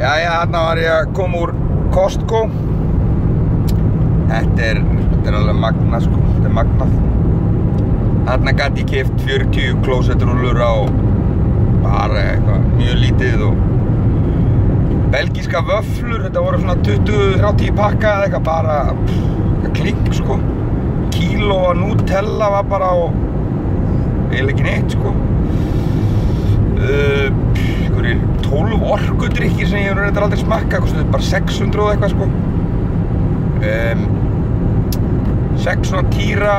Jæja, þarna var ég að koma úr Costco. Þetta er alveg magnað sko, þetta er magnað. Þarna gat ég keypt 40 klósettrúllur á bara eitthvað mjög lítið og belgíska vöfflur, þetta voru svona 20-30 pakka eða eitthvað bara klink sko. Kíló af Nutella var bara á eiginlega ekki neitt sko. Einhverjir 12 orkudrykkir sem ég reyndar aldrei smakka, kostuðu bara 600 og eitthvað sko. 6 svona týra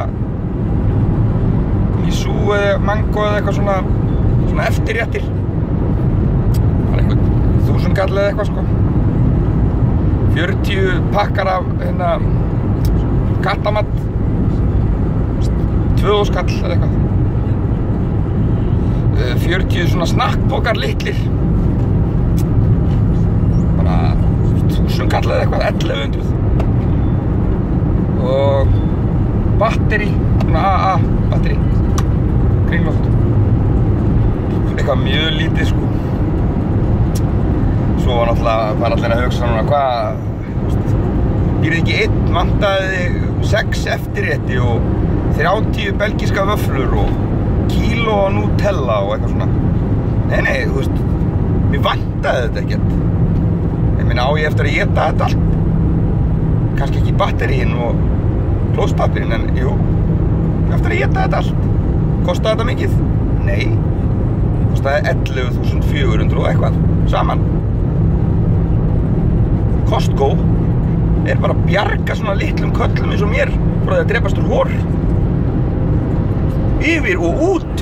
Misu eða mango eða eitthvað svona eftirréttir. Bara einhvern 1000 kall eða eitthvað sko. 40 pakkar af kattamatt 2000 kall eða eitthvað. 40 svona snakkpokar litlir bara 1000 kall eða eitthvað, 1100. Og batteri, svona AA batteri, kringlótt, eitthvað mjög lítið sko. Svo var náttúrulega allir að hugsa núna, hvað býrði ekki einn, vantaði 6 eftirrétti og 30 belgíska vöfflur og kíló af Nutella og eitthvað svona. Nei, þú veist, mér vantaði þetta ekkert. Ég meina, á ég eftir að éta þetta allt. Kannski ekki batterín og klóspapirinn, en jú, eftir að éta þetta allt. Kostaði þetta mikið? Nei. Kostaði 11.400 og eitthvað, saman. Costco er bara að bjarga svona litlum köllum eins og mér frá því að drepast úr hór. Yfir og út